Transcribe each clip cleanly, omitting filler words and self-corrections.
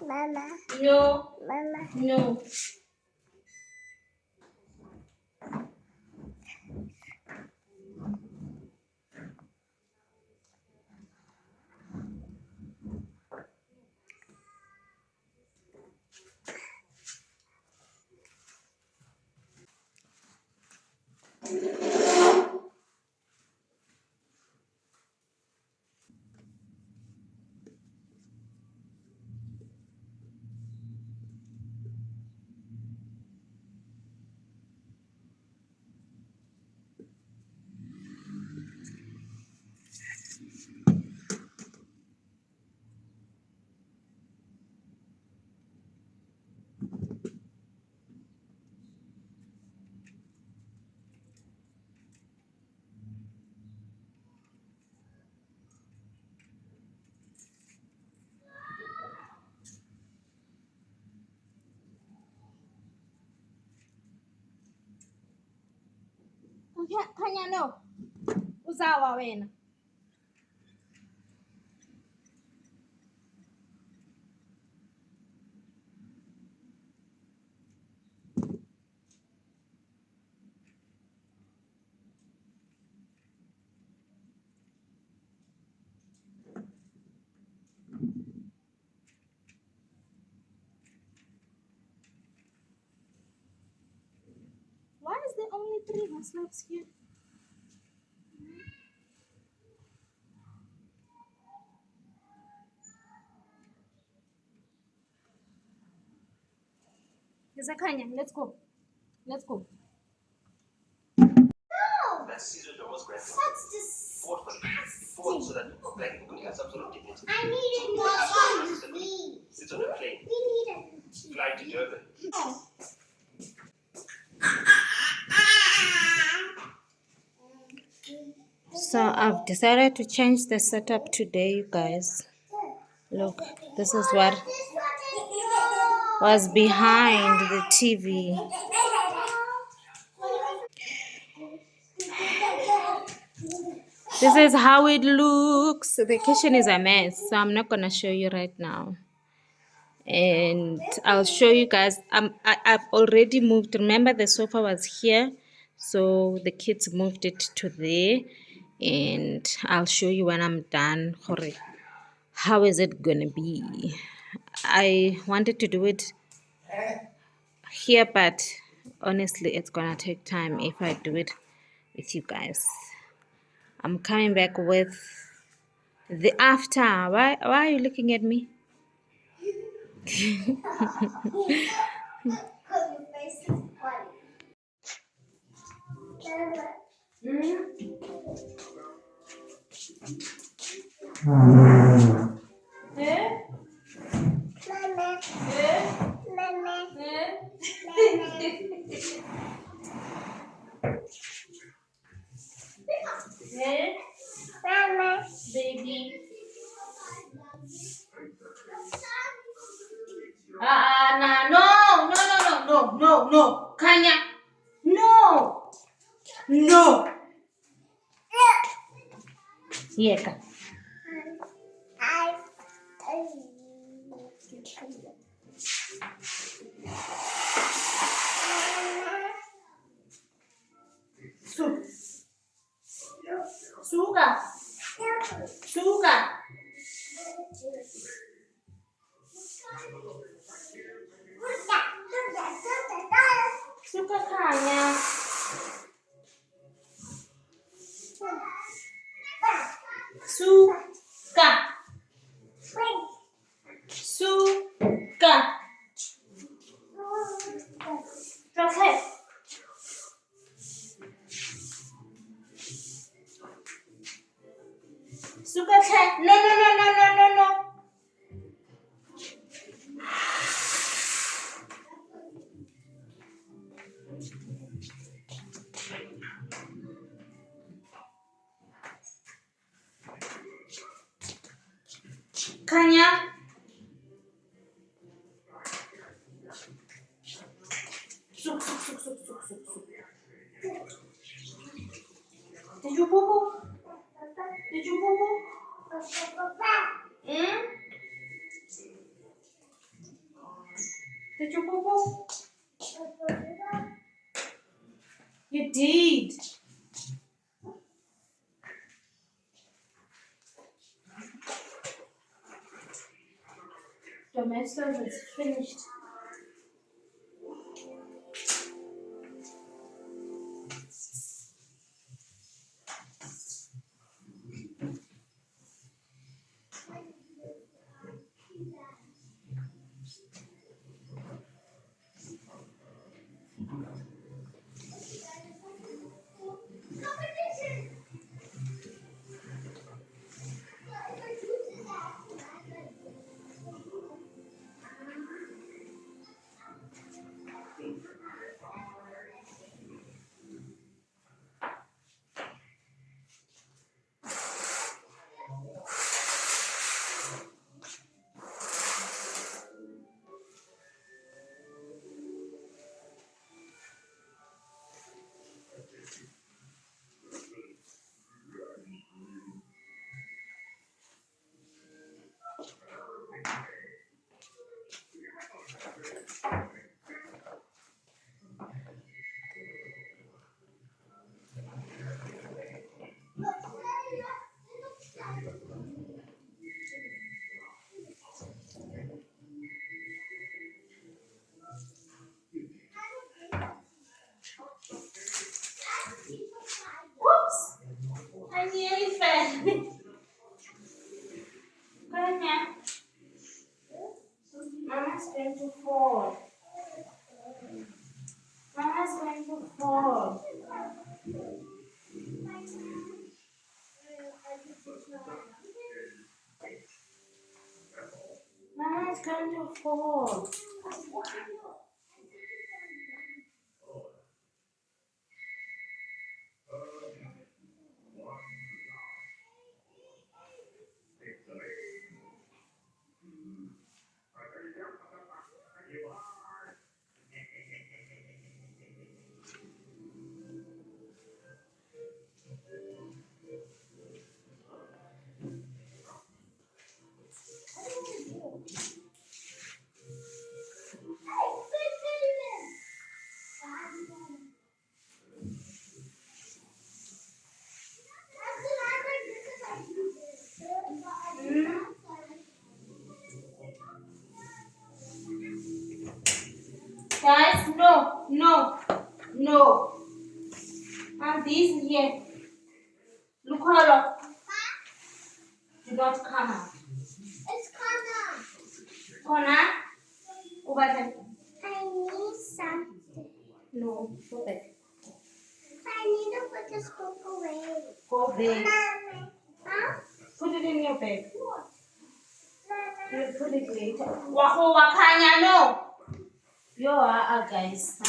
Mama. No. Mama. No. Kanya no. Uzawa wena. Why is there only 3 Muslims here? Kanya, let's go. Let's go. No! That's disgusting. So that you have some sort of dignity. I needed more cheese. Sit on a plane. We needed cheese. Fly to Durban. No. So I've decided to change the setup today, you guys. Look, this is what was behind the TV. This is how it looks. The kitchen is a mess, so I'm not gonna show you right now. And I'll show you guys. I've already moved. Remember, the sofa was here, so the kids moved it to there. And I'll show you when I'm done. How is it gonna be? I wanted to do it here, but honestly, it's gonna take time if I do it with you guys. I'm coming back with the after. Why are you looking at me? Baby. No. Kanya. No. No. Yeka. Suka. Suka Kanya. Suka. Okay. Suka. No. Kanya. Suk. Did you poo poo? Hmm? You did. Domestos is finished. Whoops! I nearly fell. Come here. Mama's going to fall. Mama's going to fall. Mama's going to fall. Guys, no, no, no. And this here. Look how do not come out. It's Connor. Connor? Over there. I need something. No, go back. I need to put this book away. Go back. Huh? Put it in your bag. You put it later. Wako wakanya no. You are guys.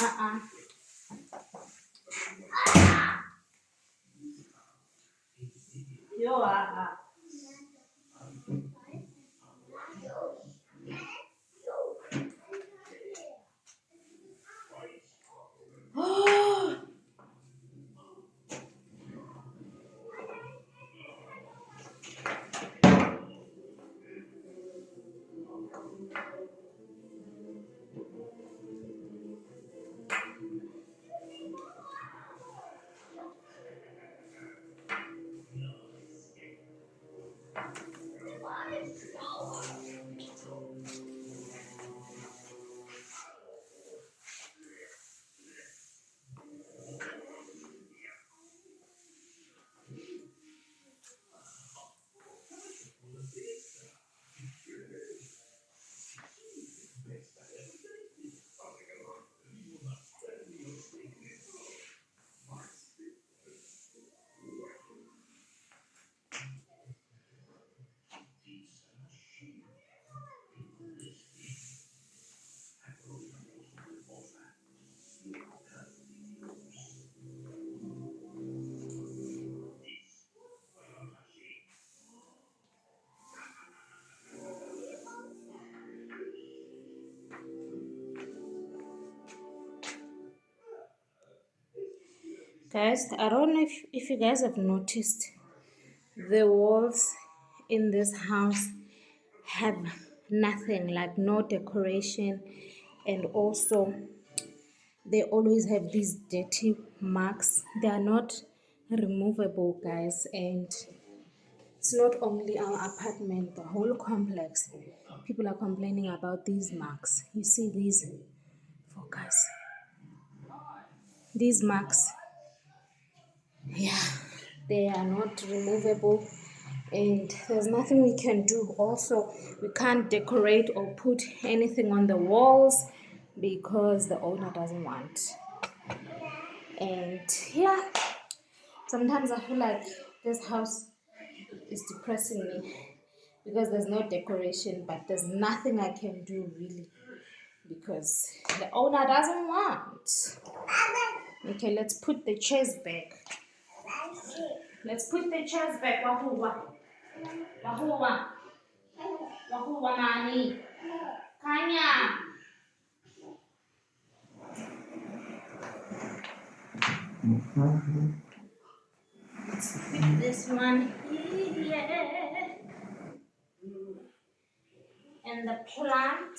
You are. Guys, I don't know if you guys have noticed the walls in this house have nothing, like no decoration, and also they always have these dirty marks. They are not removable, guys, and it's not only our apartment, the whole complex. People are complaining about these marks. You see these, focus. These marks, yeah, they are not removable, and there's nothing we can do. Also, we can't decorate or put anything on the walls because the owner doesn't want. And yeah, sometimes I feel like this house is depressing me because there's no decoration, but there's nothing I can do really because the owner doesn't want. Okay, let's put the chairs back. Let's put the chairs back. Wahuwa. Wahuwa. Wahuwa nani. Kanya. Let's put this one here. And the plant,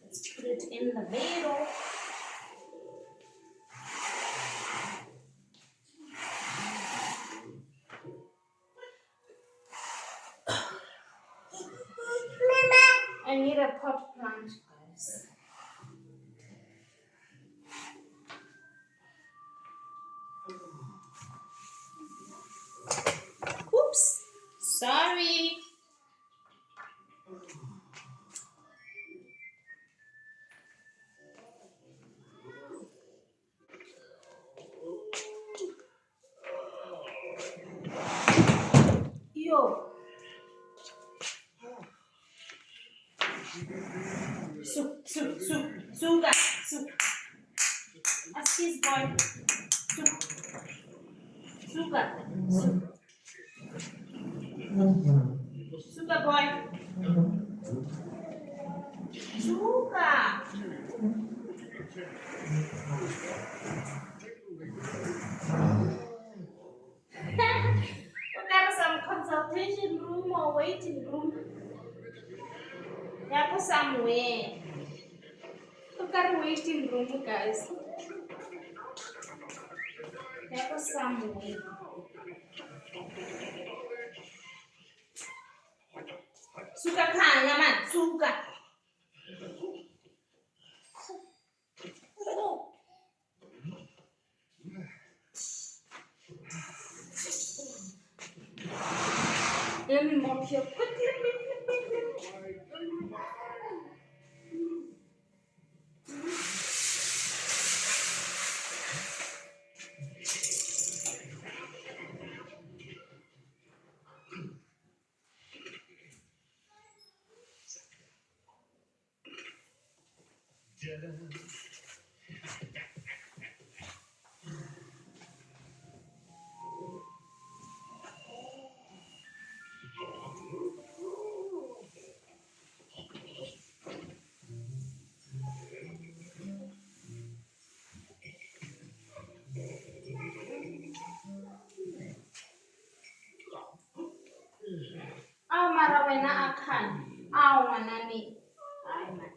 let's put it in the middle. I need a pot plant, guys. Oops, sorry. Yo. Suga. Ask this boy. Suga. Suga boy. Suga. We got some consultation room or waiting room. Yeah, go somewhere. We got a waiting room, guys. Yeah, go somewhere. Suga kaya man. Suga. Let me mop here quickly. Aw, mara wena akhani. Aw, ngwanane. Ay, man.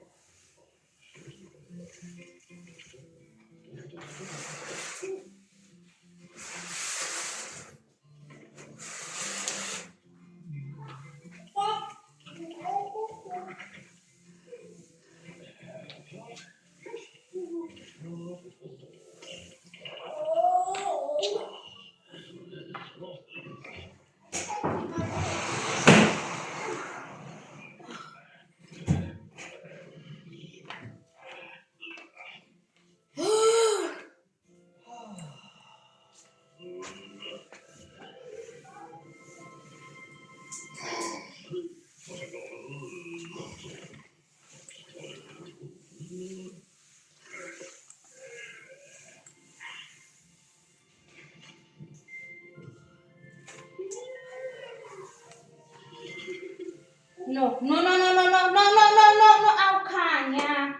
No, no, no, no, no, no, no, no, no, no, no, aw khanya.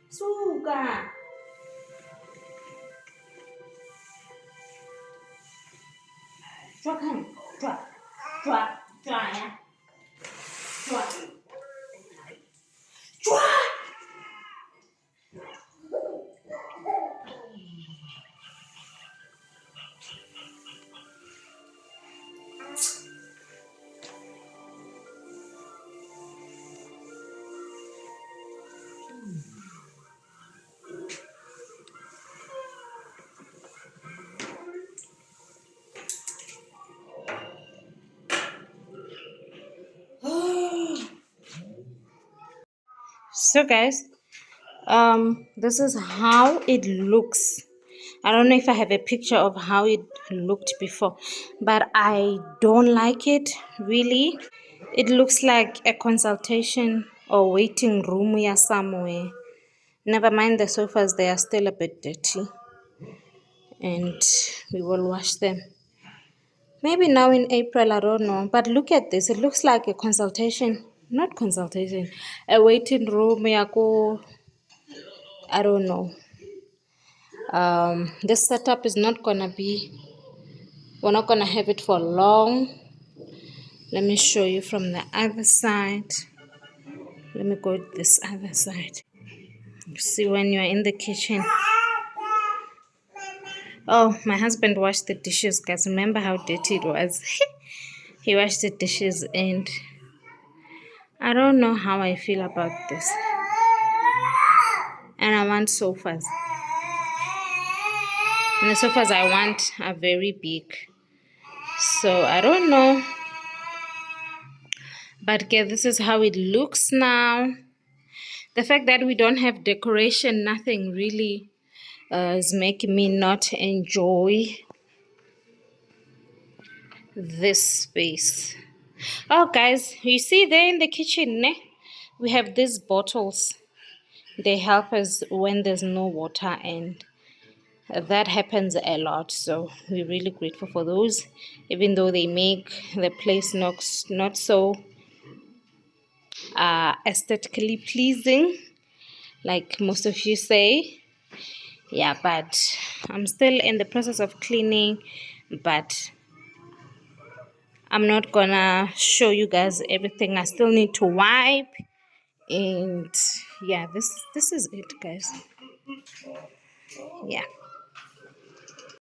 Suka. Chwa khanya. Chwa. Chwa. Chwa ya. Chwa. Chwa. So guys, this is how it looks. I don't know if I have a picture of how it looked before, but I don't like it really. It looks like a consultation or waiting room here somewhere. Never mind the sofas, they are still a bit dirty, and we will wash them. Maybe now in April, I don't know. But look at this. It looks like a consultation. Not consultation. A waiting room. Yako. I don't know. This setup is not gonna be. We're not gonna have it for long. Let me show you from the other side. Let me go this other side. See when you're in the kitchen. Oh, my husband washed the dishes, guys. Remember how dirty it was? He washed the dishes and I don't know how I feel about this. And I want sofas. And the sofas I want are very big. So I don't know. But okay, this is how it looks now. The fact that we don't have decoration, nothing really is making me not enjoy this space. Oh guys, you see there in the kitchen, ne? We have these bottles. They help us when there's no water, and that happens a lot. So we're really grateful for those, even though they make the place not so aesthetically pleasing, like most of you say. Yeah, but I'm still in the process of cleaning, but I'm not gonna show you guys everything. I still need to wipe, and yeah, this is it, guys. Yeah.